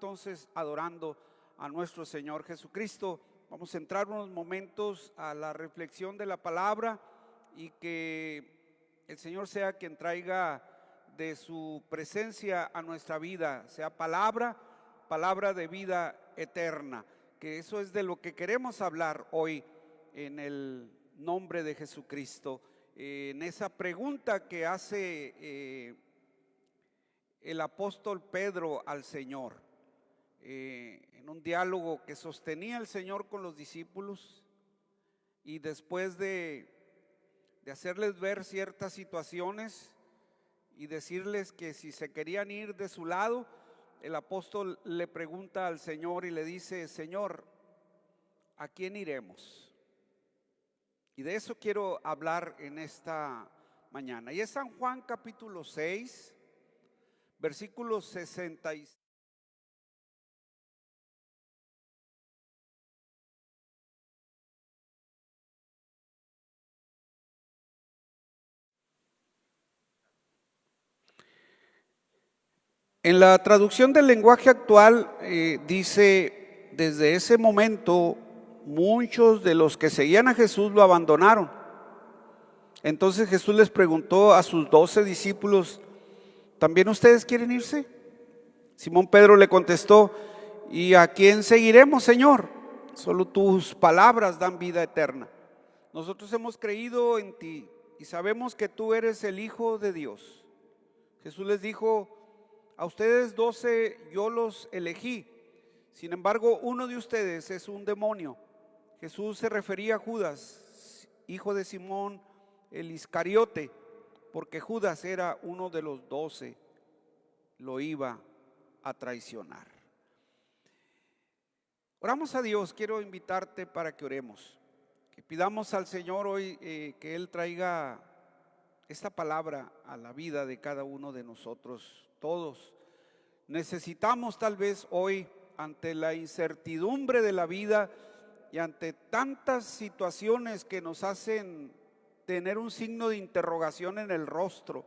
entonces adorando a nuestro Señor Jesucristo. Vamos a entrar unos momentos a la reflexión de la palabra y que el Señor sea quien traiga de su presencia a nuestra vida, sea palabra de vida eterna, que eso es de lo que queremos hablar hoy en el nombre de Jesucristo. En esa pregunta que hace el apóstol Pedro al Señor, en un diálogo que sostenía el Señor con los discípulos, y después de hacerles ver ciertas situaciones y decirles que si se querían ir de su lado, el apóstol le pregunta al Señor y le dice: Señor, ¿a quién iremos? Y de eso quiero hablar en esta mañana. Y es San Juan capítulo 6, versículos 66. En la traducción del lenguaje actual dice: desde ese momento muchos de los que seguían a Jesús lo abandonaron. Entonces Jesús les preguntó a sus 12 discípulos: ¿también ustedes quieren irse? Simón Pedro le contestó: ¿y a quién seguiremos, Señor? Solo tus palabras dan vida eterna. Nosotros hemos creído en ti y sabemos que tú eres el Hijo de Dios. Jesús les dijo: a ustedes 12 yo los elegí, sin embargo uno de ustedes es un demonio. Jesús se refería a Judas, hijo de Simón el Iscariote, porque Judas era uno de los 12, lo iba a traicionar. Oramos a Dios. Quiero invitarte para que oremos, que pidamos al Señor hoy que Él traiga esta palabra a la vida de cada uno de nosotros. Todos necesitamos tal vez hoy, ante la incertidumbre de la vida y ante tantas situaciones que nos hacen tener un signo de interrogación en el rostro,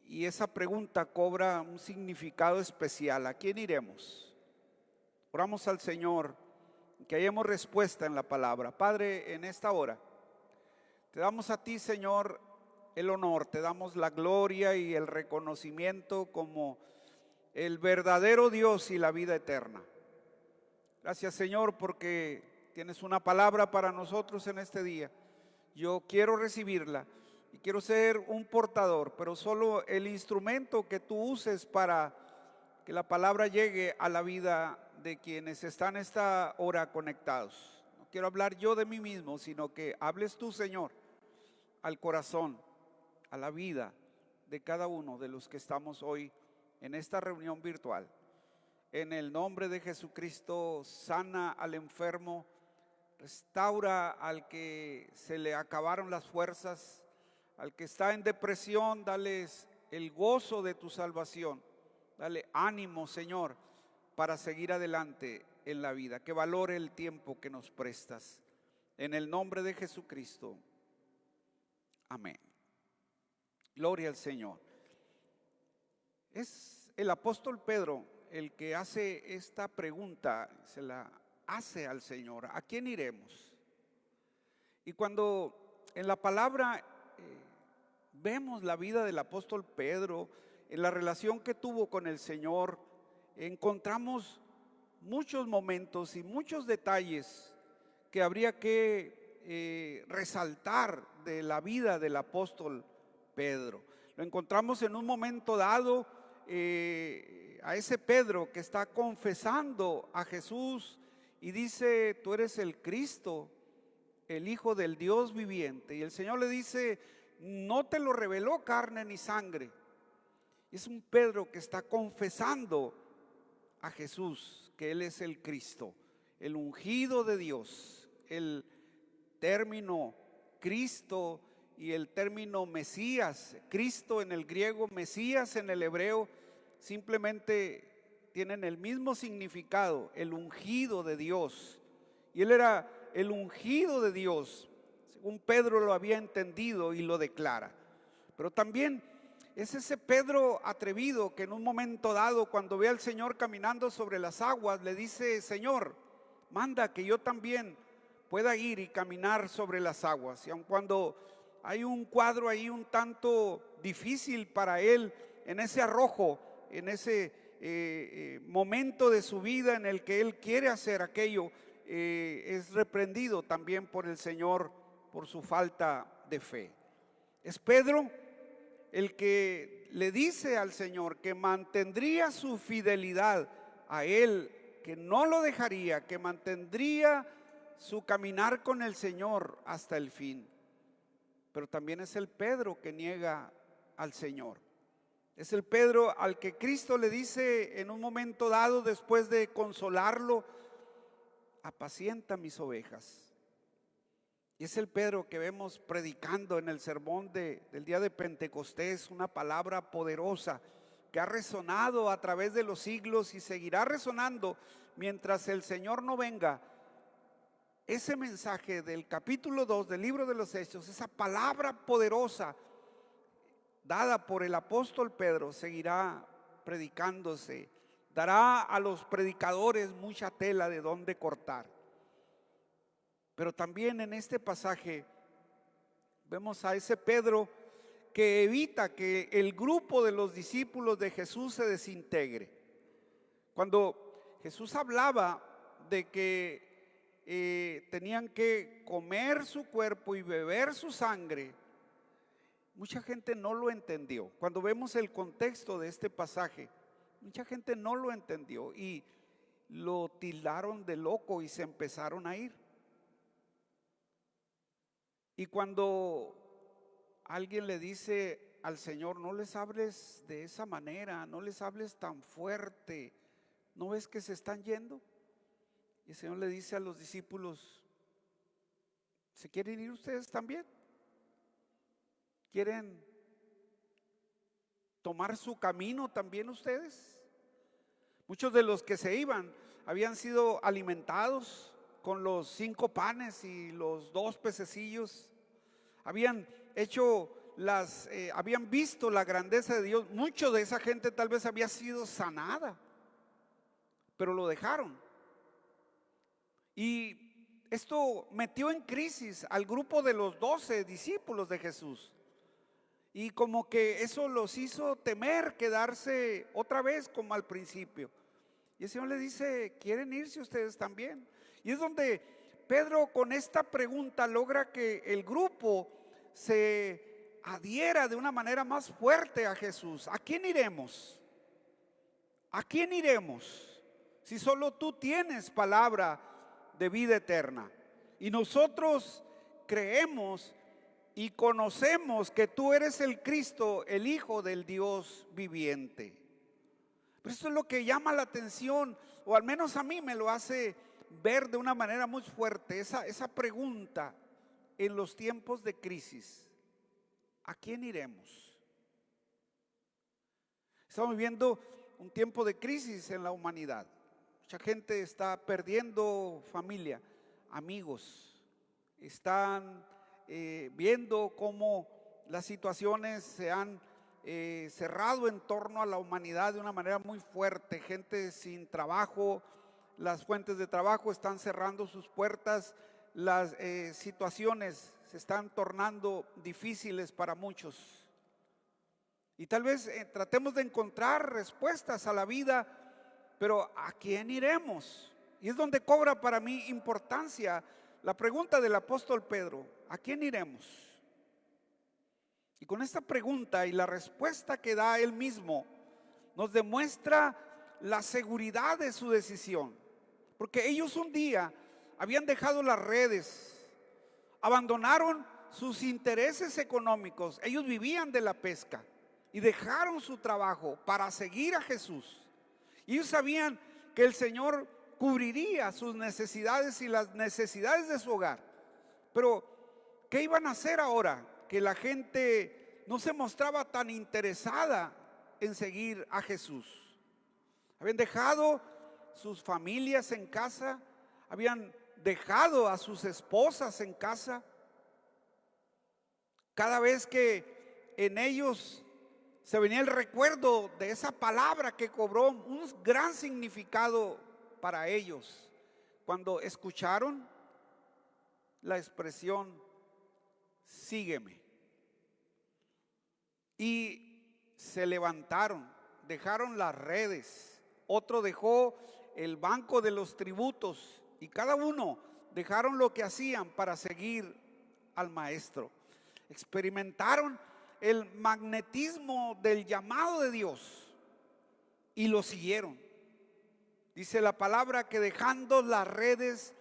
y esa pregunta cobra un significado especial: ¿a quién iremos? Oramos al Señor que hallemos respuesta en la palabra. Padre, en esta hora te damos a ti, Señor, el honor, te damos la gloria y el reconocimiento como el verdadero Dios y la vida eterna. Gracias, Señor, porque tienes una palabra para nosotros en este día. Yo quiero recibirla y quiero ser un portador, pero solo el instrumento que tú uses para que la palabra llegue a la vida de quienes están esta hora conectados. No quiero hablar yo de mí mismo, sino que hables tú, Señor, al corazón, a la vida de cada uno de los que estamos hoy en esta reunión virtual. En el nombre de Jesucristo, sana al enfermo, restaura al que se le acabaron las fuerzas, al que está en depresión, dales el gozo de tu salvación. Dale ánimo, Señor, para seguir adelante en la vida, que valore el tiempo que nos prestas. En el nombre de Jesucristo, amén. Gloria al Señor. Es el apóstol Pedro el que hace esta pregunta, se la hace al Señor: ¿a quién iremos? Y cuando en la palabra vemos la vida del apóstol Pedro, en la relación que tuvo con el Señor, encontramos muchos momentos y muchos detalles que habría que resaltar de la vida del apóstol Pedro. Lo encontramos en un momento dado a ese Pedro que está confesando a Jesús y dice: tú eres el Cristo, el Hijo del Dios viviente. Y el Señor le dice: no te lo reveló carne ni sangre. Es un Pedro que está confesando a Jesús que Él es el Cristo, el ungido de Dios. El término Cristo y el término Mesías, Cristo en el griego, Mesías en el hebreo, simplemente tienen el mismo significado: el ungido de Dios. Y Él era el ungido de Dios, según Pedro lo había entendido y lo declara. Pero también Es ese Pedro atrevido que en un momento dado, cuando ve al Señor caminando sobre las aguas, le dice: Señor, manda que yo también pueda ir y caminar sobre las aguas. Y aun cuando hay un cuadro ahí un tanto difícil para él, en ese arrojo, en ese momento de su vida en el que él quiere hacer aquello, es reprendido también por el Señor por su falta de fe. Es Pedro el que le dice al Señor que mantendría su fidelidad a Él, que no lo dejaría, que mantendría su caminar con el Señor hasta el fin. Pero también es el Pedro que niega al Señor. Es el Pedro al que Cristo le dice en un momento dado, después de consolarlo: apacienta mis ovejas. Y es el Pedro que vemos predicando en el sermón del día de Pentecostés, una palabra poderosa que ha resonado a través de los siglos y seguirá resonando mientras el Señor no venga. Ese mensaje del capítulo 2 del libro de los Hechos, esa palabra poderosa dada por el apóstol Pedro, seguirá predicándose, dará a los predicadores mucha tela de donde cortar. Pero también en este pasaje vemos a ese Pedro que evita que el grupo de los discípulos de Jesús se desintegre. Cuando Jesús hablaba de que tenían que comer su cuerpo y beber su sangre, mucha gente no lo entendió. Cuando vemos el contexto de este pasaje, mucha gente no lo entendió y lo tildaron de loco y se empezaron a ir. Y cuando alguien le dice al Señor: no les hables de esa manera, no les hables tan fuerte, ¿no ves que se están yendo? Y el Señor le dice a los discípulos: ¿se quieren ir ustedes también? ¿Quieren tomar su camino también ustedes? Muchos de los que se iban habían sido alimentados con los 5 panes y los 2 pececillos. Habían habían visto la grandeza de Dios. Mucho de esa gente tal vez había sido sanada, pero lo dejaron. Y esto metió en crisis al grupo de los 12 discípulos de Jesús. Y como que eso los hizo temer quedarse otra vez como al principio. Y el Señor le dice: ¿quieren irse ustedes también? Y es donde Pedro, con esta pregunta, logra que el grupo se adhiera de una manera más fuerte a Jesús. ¿A quién iremos? ¿A quién iremos? Si solo tú tienes palabra de vida eterna. Y nosotros creemos y conocemos que tú eres el Cristo, el Hijo del Dios viviente. Pero esto es lo que llama la atención, o al menos a mí me lo hace ver de una manera muy fuerte, esa pregunta en los tiempos de crisis: ¿a quién iremos? Estamos viviendo un tiempo de crisis en la humanidad. Mucha gente está perdiendo familia, amigos, están viendo cómo las situaciones se han cerrado en torno a la humanidad de una manera muy fuerte. Gente sin trabajo, las fuentes de trabajo están cerrando sus puertas, las situaciones se están tornando difíciles para muchos. Y tal vez tratemos de encontrar respuestas a la vida, pero ¿a quién iremos? Y es donde cobra para mí importancia la pregunta del apóstol Pedro: ¿a quién iremos? Y con esta pregunta y la respuesta que da él mismo, nos demuestra la seguridad de su decisión. Porque ellos un día habían dejado las redes, abandonaron sus intereses económicos, ellos vivían de la pesca y dejaron su trabajo para seguir a Jesús. Y ellos sabían que el Señor cubriría sus necesidades y las necesidades de su hogar. Pero ¿qué iban a hacer ahora que la gente no se mostraba tan interesada en seguir a Jesús? Habían dejado sus familias en casa, habían dejado a sus esposas en casa. Cada vez que en ellos se venía el recuerdo de esa palabra que cobró un gran significado para ellos cuando escucharon la expresión sígueme. Y se levantaron, dejaron las redes, otro dejó el banco de los tributos y cada uno dejaron lo que hacían para seguir al maestro. Experimentaron el magnetismo del llamado de Dios y lo siguieron. Dice la palabra que dejando las redes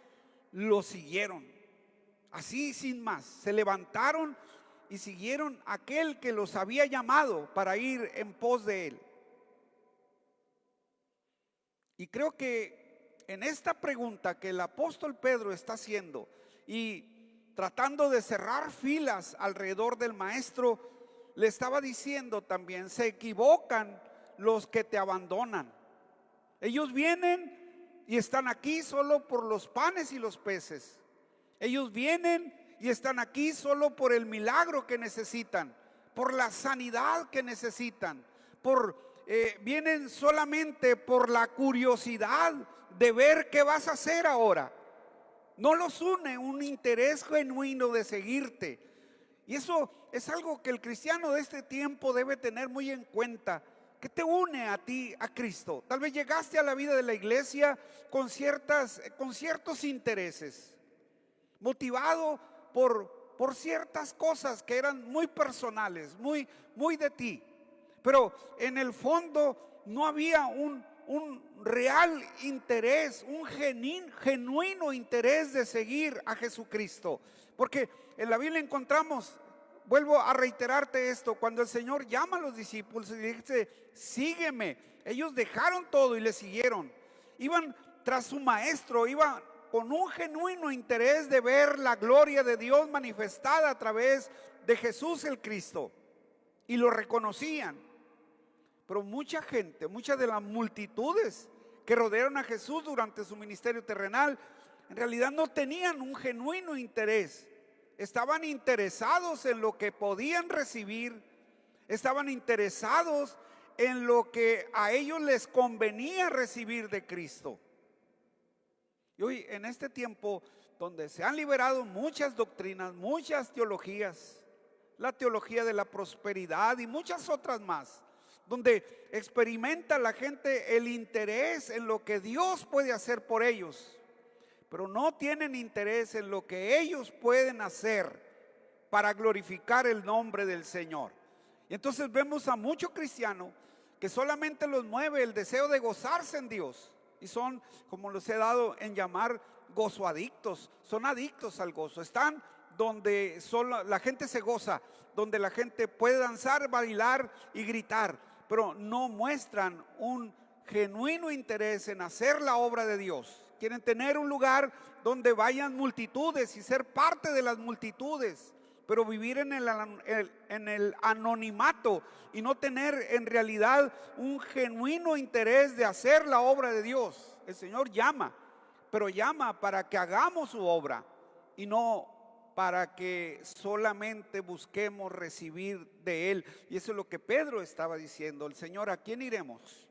lo siguieron. Así sin más, se levantaron y siguieron a aquel que los había llamado para ir en pos de él. Y creo que en esta pregunta que el apóstol Pedro está haciendo y tratando de cerrar filas alrededor del maestro, le estaba diciendo también: se equivocan los que te abandonan. Ellos vienen y están aquí solo por los panes y los peces. Ellos vienen y están aquí solo por el milagro que necesitan, por la sanidad que necesitan, vienen solamente por la curiosidad de ver qué vas a hacer ahora. No los une un interés genuino de seguirte. Y eso es algo que el cristiano de este tiempo debe tener muy en cuenta. ¿Qué te une a ti, a Cristo? Tal vez llegaste a la vida de la iglesia con ciertos intereses, motivado por ciertas cosas que eran muy personales, muy de ti. Pero en el fondo no había un real interés, un genuino interés de seguir a Jesucristo. Porque en la Biblia encontramos, vuelvo a reiterarte esto, cuando el Señor llama a los discípulos y dice: sígueme. Ellos dejaron todo y le siguieron. Iban tras su maestro, iban con un genuino interés de ver la gloria de Dios manifestada a través de Jesús el Cristo. Y lo reconocían. Pero mucha gente, muchas de las multitudes que rodearon a Jesús durante su ministerio terrenal, en realidad no tenían un genuino interés. Estaban interesados en lo que podían recibir, estaban interesados en lo que a ellos les convenía recibir de Cristo. Y hoy, en este tiempo donde se han liberado muchas doctrinas, muchas teologías, la teología de la prosperidad y muchas otras más, donde experimenta la gente el interés en lo que Dios puede hacer por ellos, pero no tienen interés en lo que ellos pueden hacer para glorificar el nombre del Señor. Y entonces vemos a muchos cristianos que solamente los mueve el deseo de gozarse en Dios. Y son, como los he dado en llamar, gozoadictos. Son adictos al gozo. Están donde solo la gente se goza, donde la gente puede danzar, bailar y gritar, pero no muestran un genuino interés en hacer la obra de Dios. Quieren tener un lugar donde vayan multitudes y ser parte de las multitudes, pero vivir en el anonimato y no tener en realidad un genuino interés de hacer la obra de Dios. El Señor llama, pero llama para que hagamos su obra y no para que solamente busquemos recibir de Él. Y eso es lo que Pedro estaba diciendo: el Señor, ¿a quién iremos?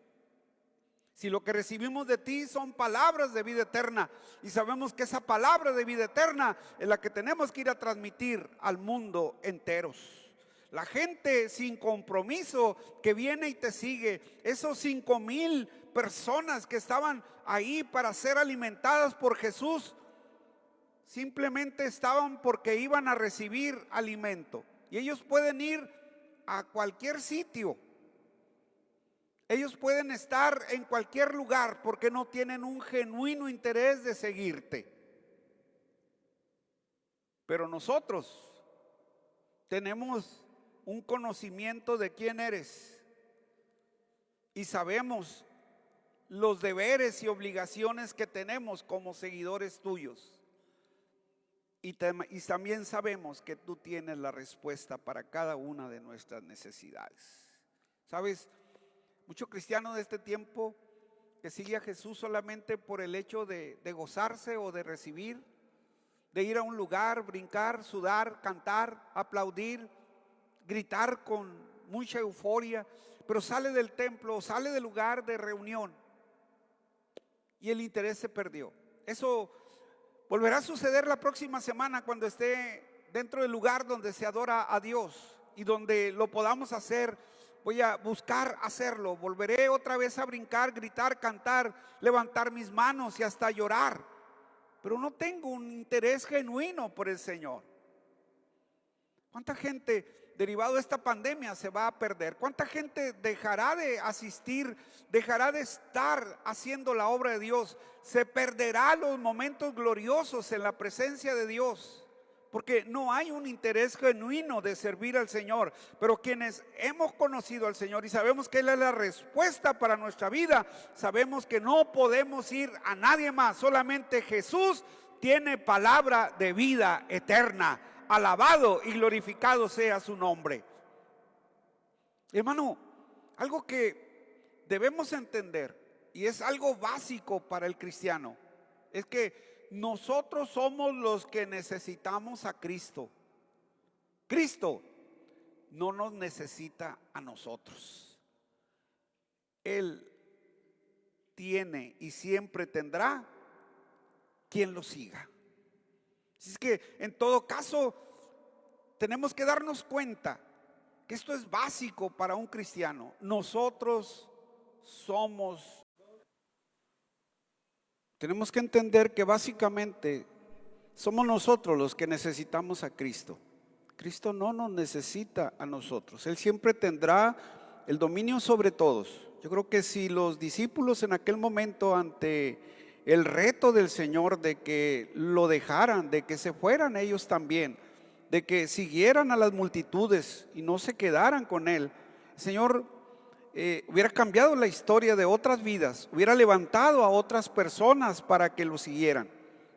Si lo que recibimos de ti son palabras de vida eterna, y sabemos que esa palabra de vida eterna es la que tenemos que ir a transmitir al mundo enteros. La gente sin compromiso que viene y te sigue, esos 5,000 personas que estaban ahí para ser alimentadas por Jesús, simplemente estaban porque iban a recibir alimento. Y ellos pueden ir a cualquier sitio. Ellos pueden estar en cualquier lugar porque no tienen un genuino interés de seguirte. Pero nosotros tenemos un conocimiento de quién eres y sabemos los deberes y obligaciones que tenemos como seguidores tuyos. Y también sabemos que tú tienes la respuesta para cada una de nuestras necesidades. ¿Sabes? Mucho cristiano de este tiempo que sigue a Jesús solamente por el hecho de gozarse o de recibir, de ir a un lugar, brincar, sudar, cantar, aplaudir, gritar con mucha euforia, pero sale del templo, sale del lugar de reunión y el interés se perdió. Eso volverá a suceder la próxima semana cuando esté dentro del lugar donde se adora a Dios y donde lo podamos hacer. Voy a buscar hacerlo. Volveré otra vez a brincar, gritar, cantar, levantar mis manos y hasta llorar. Pero no tengo un interés genuino por el Señor. ¿Cuánta gente derivado de esta pandemia se va a perder? ¿Cuánta gente dejará de asistir, dejará de estar haciendo la obra de Dios? Se perderá los momentos gloriosos en la presencia de Dios, porque no hay un interés genuino de servir al Señor. Pero quienes hemos conocido al Señor y sabemos que Él es la respuesta para nuestra vida, sabemos que no podemos ir a nadie más, solamente Jesús tiene palabra de vida eterna. Alabado y glorificado sea su nombre. Hermano, algo que debemos entender, y es algo básico para el cristiano, es que nosotros somos los que necesitamos a Cristo. Cristo no nos necesita a nosotros. Él tiene y siempre tendrá quien lo siga. Es que en todo caso tenemos que darnos cuenta que esto es básico para un cristiano. Tenemos que entender que básicamente somos nosotros los que necesitamos a Cristo. Cristo no nos necesita a nosotros. Él siempre tendrá el dominio sobre todos. Yo creo que si los discípulos en aquel momento, ante el reto del Señor de que lo dejaran, de que se fueran ellos también, de que siguieran a las multitudes y no se quedaran con Él, el Señor hubiera cambiado la historia de otras vidas, hubiera levantado a otras personas para que lo siguieran.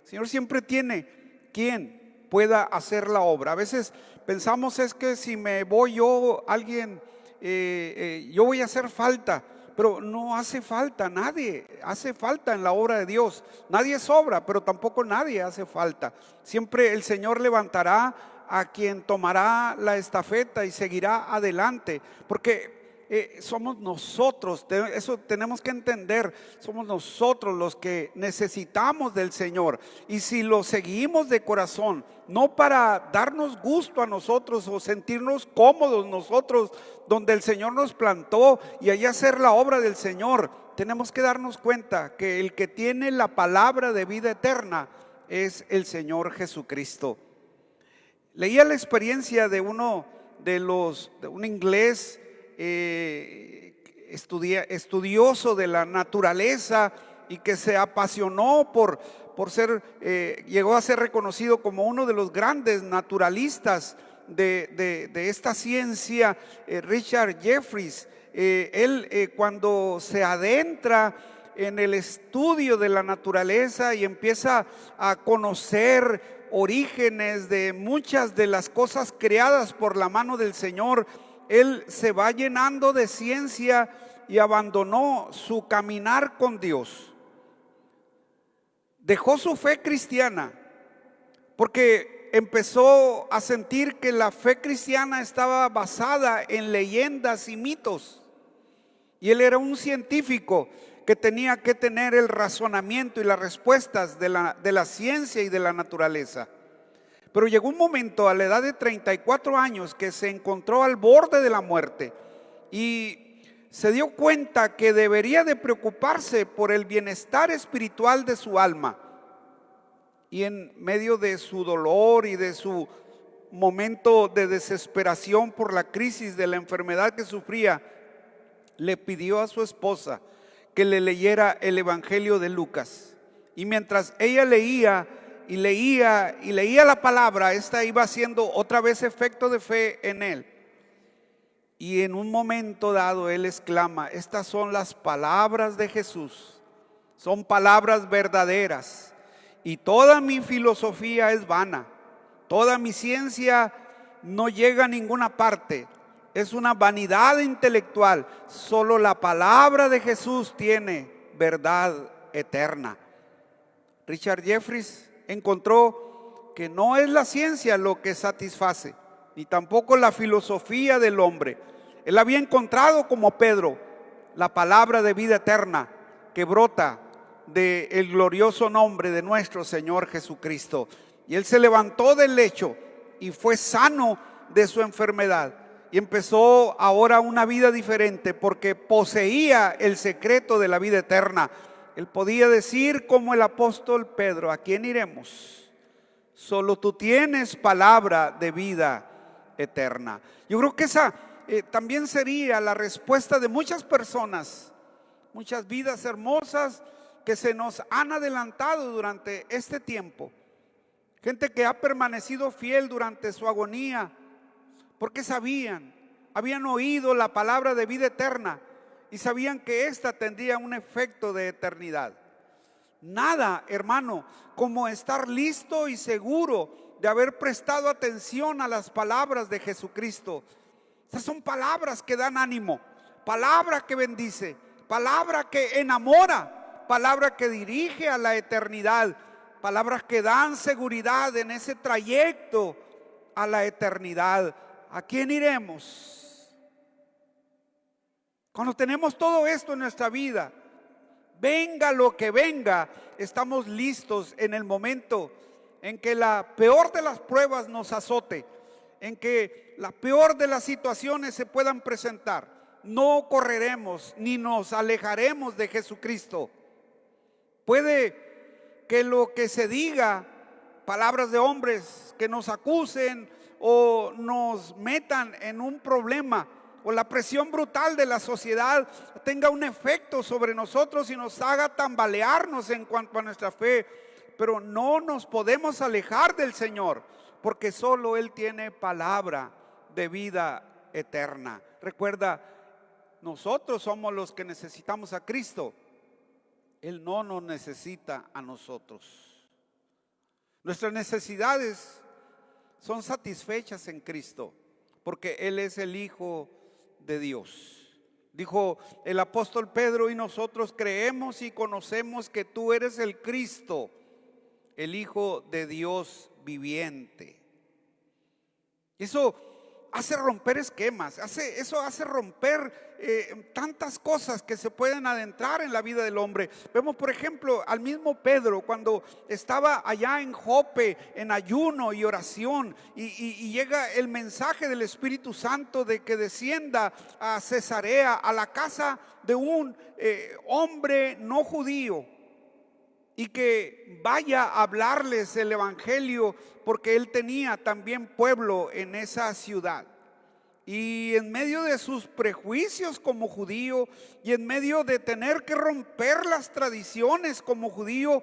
El Señor siempre tiene quien pueda hacer la obra. A veces pensamos es que si me voy yo, alguien, yo voy a hacer falta. Pero no hace falta, nadie hace falta en la obra de Dios. Nadie sobra, pero tampoco nadie hace falta. Siempre el Señor levantará a quien tomará la estafeta y seguirá adelante. Porque somos nosotros, eso tenemos que entender, somos nosotros los que necesitamos del Señor. Y si lo seguimos de corazón, no para darnos gusto a nosotros o sentirnos cómodos nosotros donde el Señor nos plantó y allí hacer la obra del Señor, tenemos que darnos cuenta que el que tiene la palabra de vida eterna es el Señor Jesucristo. Leía la experiencia de un inglés estudioso de la naturaleza y que se apasionó por ser, llegó a ser reconocido como uno de los grandes naturalistas de esta ciencia, Richard Jeffries. Él cuando se adentra en el estudio de la naturaleza y empieza a conocer orígenes de muchas de las cosas creadas por la mano del Señor, él se va llenando de ciencia y abandonó su caminar con Dios. Dejó su fe cristiana porque empezó a sentir que la fe cristiana estaba basada en leyendas y mitos. Y él era un científico que tenía que tener el razonamiento y las respuestas de la ciencia y de la naturaleza. Pero llegó un momento a la edad de 34 años que se encontró al borde de la muerte y se dio cuenta que debería de preocuparse por el bienestar espiritual de su alma. Y en medio de su dolor y de su momento de desesperación por la crisis de la enfermedad que sufría, le pidió a su esposa que le leyera el Evangelio de Lucas. Y mientras ella leía y leía la palabra, esta iba haciendo otra vez efecto de fe en él. Y en un momento dado él exclama: estas son las palabras de Jesús, son palabras verdaderas, y toda mi filosofía es vana, toda mi ciencia no llega a ninguna parte, es una vanidad intelectual, solo la palabra de Jesús tiene verdad eterna. Richard Jeffries encontró que no es la ciencia lo que satisface, ni tampoco la filosofía del hombre. Él había encontrado, como Pedro, la palabra de vida eterna que brota del glorioso nombre de nuestro Señor Jesucristo. Y él se levantó del lecho y fue sano de su enfermedad. Y empezó ahora una vida diferente porque poseía el secreto de la vida eterna. Él podía decir como el apóstol Pedro: ¿a quién iremos? Solo tú tienes palabra de vida eterna. Yo creo que esa también sería la respuesta de muchas personas, muchas vidas hermosas que se nos han adelantado durante este tiempo. Gente que ha permanecido fiel durante su agonía, porque habían oído la palabra de vida eterna y sabían que ésta tendría un efecto de eternidad. Nada, hermano, como estar listo y seguro de haber prestado atención a las palabras de Jesucristo. Estas son palabras que dan ánimo, palabra que bendice, palabra que enamora, palabra que dirige a la eternidad, palabras que dan seguridad en ese trayecto a la eternidad. ¿A quién iremos? Cuando tenemos todo esto en nuestra vida, venga lo que venga, estamos listos en el momento en que la peor de las pruebas nos azote, en que la peor de las situaciones se puedan presentar. No correremos ni nos alejaremos de Jesucristo. Puede que lo que se diga, palabras de hombres que nos acusen o nos metan en un problema, o la presión brutal de la sociedad tenga un efecto sobre nosotros y nos haga tambalearnos en cuanto a nuestra fe. Pero no nos podemos alejar del Señor, porque solo Él tiene palabra de vida eterna. Recuerda, nosotros somos los que necesitamos a Cristo. Él no nos necesita a nosotros. Nuestras necesidades son satisfechas en Cristo, porque Él es el Hijo de Dios. Dijo el apóstol Pedro: y nosotros creemos y conocemos que tú eres el Cristo, el Hijo de Dios viviente. Eso hace romper esquemas, eso hace romper tantas cosas que se pueden adentrar en la vida del hombre. Vemos, por ejemplo, al mismo Pedro cuando estaba allá en Jope, en ayuno y oración, y llega el mensaje del Espíritu Santo de que descienda a Cesarea, a la casa de un hombre no judío, y que vaya a hablarles el evangelio, porque él tenía también pueblo en esa ciudad. Y en medio de sus prejuicios como judío, y en medio de tener que romper las tradiciones como judío,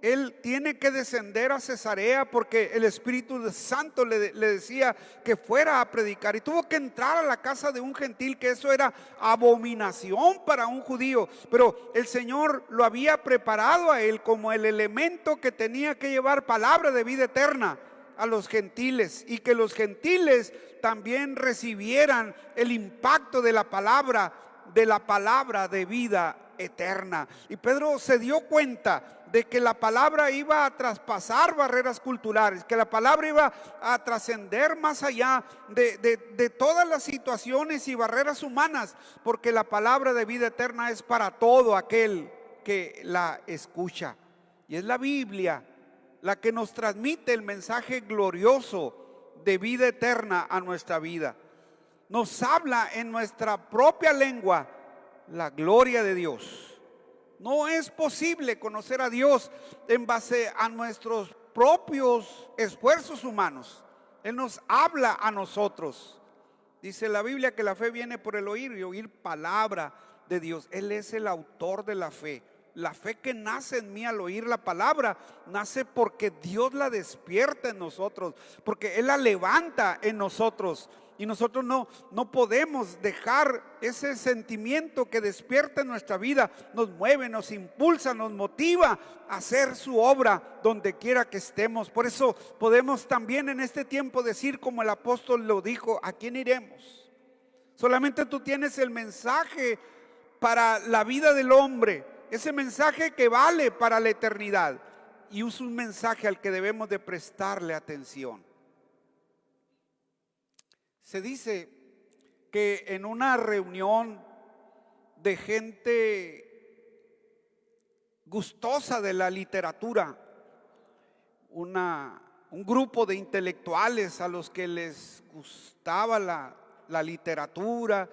él tiene que descender a Cesarea porque el Espíritu Santo le decía que fuera a predicar, y tuvo que entrar a la casa de un gentil, que eso era abominación para un judío. Pero el Señor lo había preparado a él como el elemento que tenía que llevar palabra de vida eterna a los gentiles, y que los gentiles también recibieran el impacto de la palabra de vida eterna. Y Pedro se dio cuenta de que la palabra iba a traspasar barreras culturales, que la palabra iba a trascender más allá de todas las situaciones y barreras humanas, porque la palabra de vida eterna es para todo aquel que la escucha. Y es la Biblia la que nos transmite el mensaje glorioso de vida eterna a nuestra vida. Nos habla en nuestra propia lengua la gloria de Dios. No es posible conocer a Dios en base a nuestros propios esfuerzos humanos. Él nos habla a nosotros. Dice la Biblia que la fe viene por el oír, y oír palabra de Dios. Él es el autor de la fe. La fe que nace en mí al oír la palabra, nace porque Dios la despierta en nosotros, porque Él la levanta en nosotros. Y nosotros no podemos dejar ese sentimiento que despierta en nuestra vida. Nos mueve, nos impulsa, nos motiva a hacer su obra donde quiera que estemos. Por eso podemos también en este tiempo decir, como el apóstol lo dijo: ¿a quién iremos? Solamente tú tienes el mensaje para la vida del hombre, ese mensaje que vale para la eternidad, y es un mensaje al que debemos de prestarle atención. Se dice que en una reunión de gente gustosa de la literatura, un grupo de intelectuales a los que les gustaba la literatura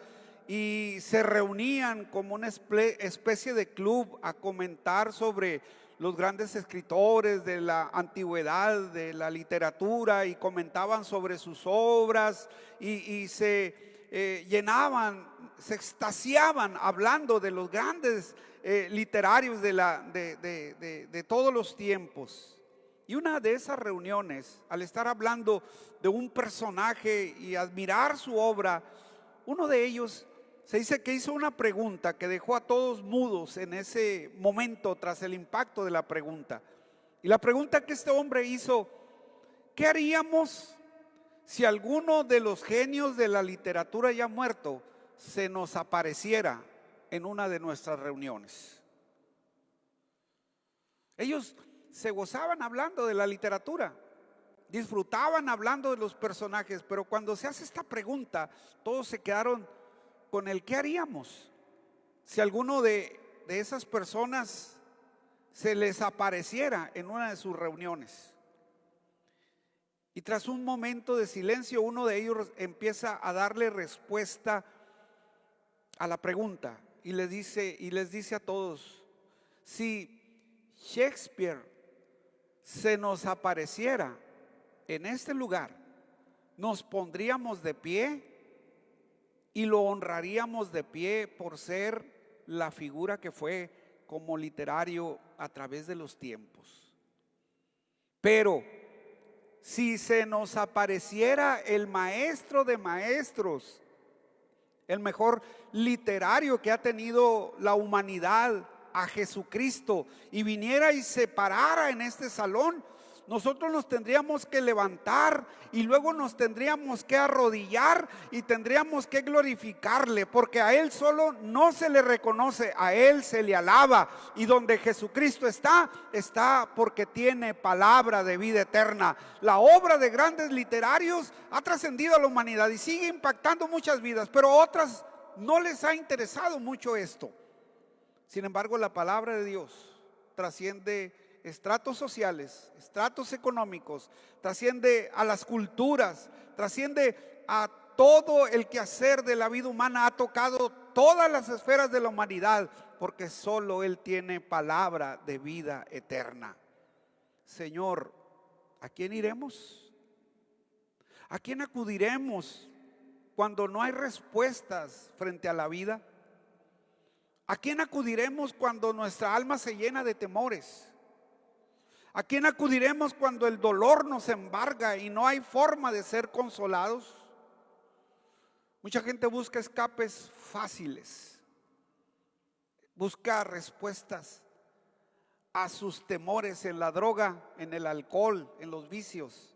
y se reunían como una especie de club a comentar sobre los grandes escritores de la antigüedad, de la literatura, y comentaban sobre sus obras y se llenaban, se extasiaban hablando de los grandes literarios de todos los tiempos. Y una de esas reuniones, al estar hablando de un personaje y admirar su obra, uno de ellos se dice que hizo una pregunta que dejó a todos mudos en ese momento tras el impacto de la pregunta. Y la pregunta que este hombre hizo: ¿qué haríamos si alguno de los genios de la literatura ya muerto se nos apareciera en una de nuestras reuniones? Ellos se gozaban hablando de la literatura, disfrutaban hablando de los personajes, pero cuando se hace esta pregunta, todos se quedaron con el ¿qué haríamos si alguno de esas personas se les apareciera en una de sus reuniones? Y tras un momento de silencio, uno de ellos empieza a darle respuesta a la pregunta y les dice a todos: si Shakespeare se nos apareciera en este lugar, nos pondríamos de pie y lo honraríamos de pie por ser la figura que fue como literario a través de los tiempos. Pero si se nos apareciera el maestro de maestros, el mejor literario que ha tenido la humanidad, a Jesucristo, y viniera y se parara en este salón, nosotros nos tendríamos que levantar y luego nos tendríamos que arrodillar y tendríamos que glorificarle, porque a Él solo no se le reconoce, a Él se le alaba. Y donde Jesucristo está porque tiene palabra de vida eterna. La obra de grandes literarios ha trascendido a la humanidad y sigue impactando muchas vidas, pero a otras no les ha interesado mucho esto. Sin embargo, la palabra de Dios trasciende estratos sociales, estratos económicos, trasciende a las culturas, trasciende a todo el quehacer de la vida humana, ha tocado todas las esferas de la humanidad, porque solo Él tiene palabra de vida eterna. Señor, ¿a quién iremos? ¿A quién acudiremos cuando no hay respuestas frente a la vida? ¿A quién acudiremos cuando nuestra alma se llena de temores? ¿A quién acudiremos cuando el dolor nos embarga y no hay forma de ser consolados? Mucha gente busca escapes fáciles, busca respuestas a sus temores en la droga, en el alcohol, en los vicios,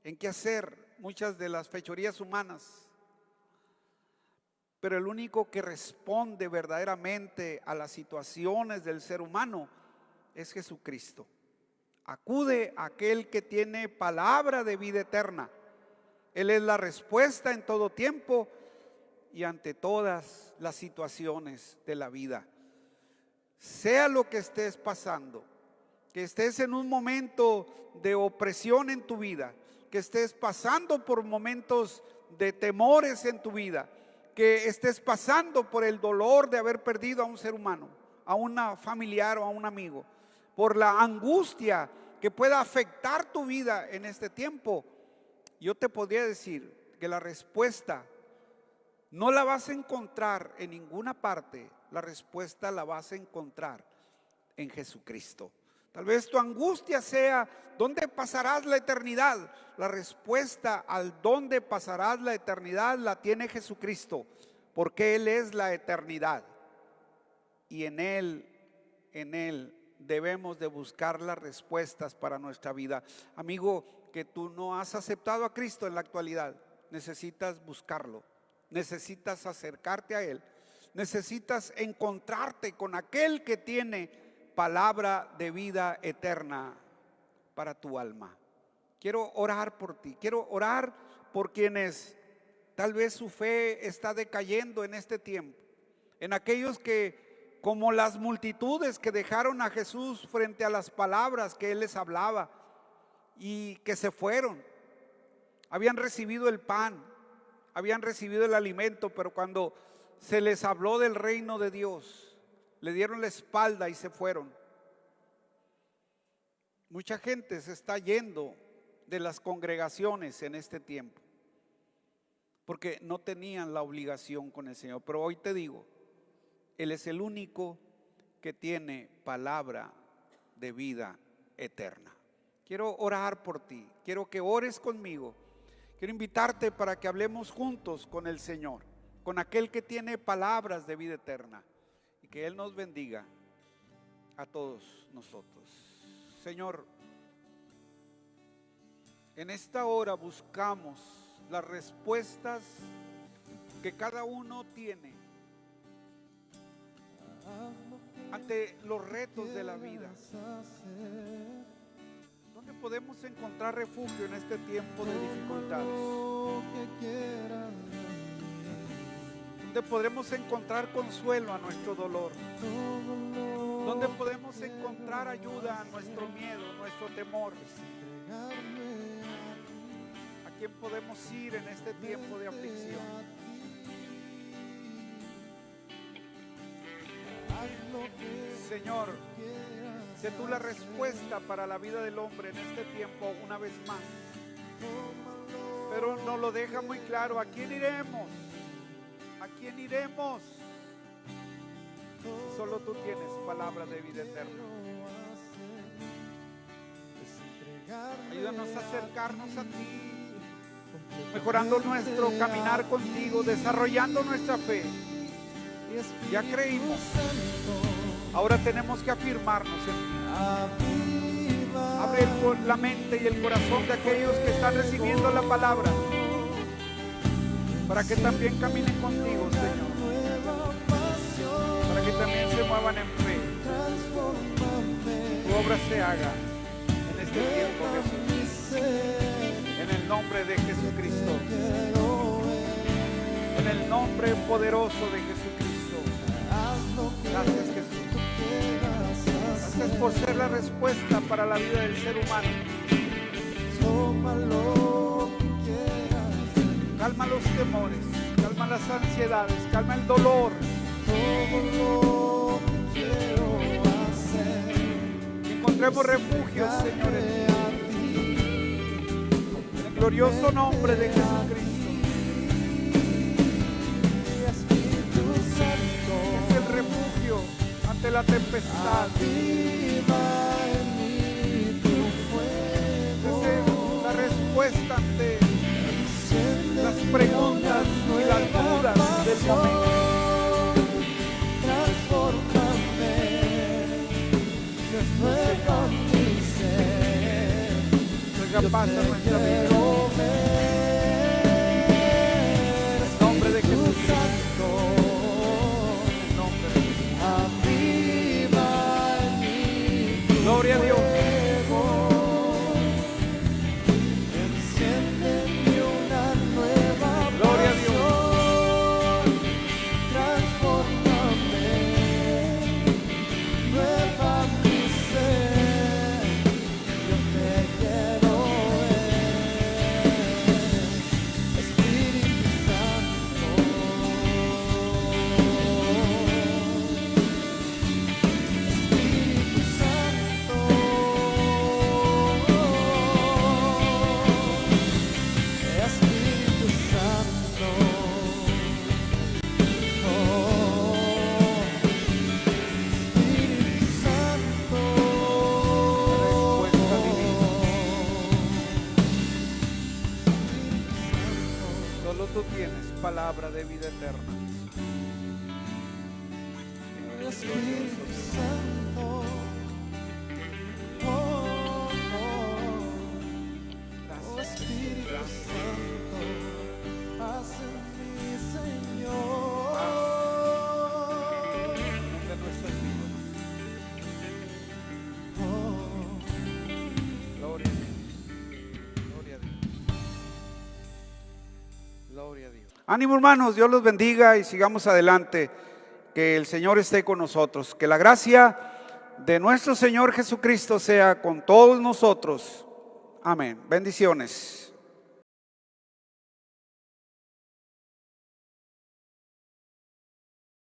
en qué hacer muchas de las fechorías humanas. Pero el único que responde verdaderamente a las situaciones del ser humano es Jesucristo. Acude a aquel que tiene palabra de vida eterna. Él es la respuesta en todo tiempo y ante todas las situaciones de la vida. Sea lo que estés pasando, que estés en un momento de opresión en tu vida, que estés pasando por momentos de temores en tu vida, que estés pasando por el dolor de haber perdido a un ser humano, a una familiar o a un amigo, por la angustia que pueda afectar tu vida en este tiempo, yo te podría decir que la respuesta no la vas a encontrar en ninguna parte. La respuesta la vas a encontrar en Jesucristo. Tal vez tu angustia sea ¿dónde pasarás la eternidad? La respuesta al dónde pasarás la eternidad la tiene Jesucristo, porque Él es la eternidad y en Él debemos de buscar las respuestas para nuestra vida. Amigo, que tú no has aceptado a Cristo en la actualidad, necesitas buscarlo, necesitas acercarte a Él, necesitas encontrarte con aquel que tiene palabra de vida eterna para tu alma. Quiero orar por ti, quiero orar por quienes tal vez su fe está decayendo en este tiempo. En aquellos que, como las multitudes que dejaron a Jesús frente a las palabras que Él les hablaba y que se fueron, habían recibido el pan, habían recibido el alimento, pero cuando se les habló del reino de Dios, le dieron la espalda y se fueron. Mucha gente se está yendo de las congregaciones en este tiempo porque no tenían la obligación con el Señor. Pero hoy te digo, Él es el único que tiene palabra de vida eterna. Quiero orar por ti, quiero que ores conmigo. Quiero invitarte para que hablemos juntos con el Señor, con aquel que tiene palabras de vida eterna, y que Él nos bendiga a todos nosotros. Señor, en esta hora buscamos las respuestas que cada uno tiene ante los retos de la vida. ¿Dónde podemos encontrar refugio en este tiempo de dificultades? ¿Dónde podremos encontrar consuelo a nuestro dolor? ¿Dónde podemos encontrar ayuda a nuestro miedo, nuestro temor? ¿A quién podemos ir en este tiempo de aflicción? Señor, sé tú la respuesta para la vida del hombre en este tiempo una vez más. Pero nos lo deja muy claro: ¿a quién iremos? ¿A quién iremos? Solo tú tienes palabra de vida eterna. Ayúdanos a acercarnos a ti, mejorando nuestro caminar contigo, desarrollando nuestra fe. Ya creímos, ahora tenemos que afirmarnos en ti. Abre la mente y el corazón de aquellos que están recibiendo la palabra, para que también caminen contigo, Señor, para que también se muevan en fe. Tu obra se haga en este tiempo, Jesús, en el nombre de Jesucristo, en el nombre poderoso de Jesucristo. Gracias, Jesús. Gracias por ser la respuesta para la vida del ser humano. Calma los temores, calma las ansiedades, calma el dolor. Encontremos refugio, Señor, en el glorioso nombre de Jesucristo. Es el refugio ante la tempestad. Es la respuesta ante las preguntas y las dudas del momento. Traiga paz a nuestra vida. En el nombre de Jesucristo. En el nombre de Jesucristo. Gloria a Dios. Gloria a Dios. Solo tú tienes palabra de vida eterna. Espíritu Santo, oh, Espíritu Santo, haz en mí, Señor, De nuestras vidas. Gloria a Dios. Gloria a Dios. Gloria a Dios. Ánimo, hermanos, Dios los bendiga y sigamos adelante. Que el Señor esté con nosotros. Que la gracia de nuestro Señor Jesucristo sea con todos nosotros. Amén. Bendiciones.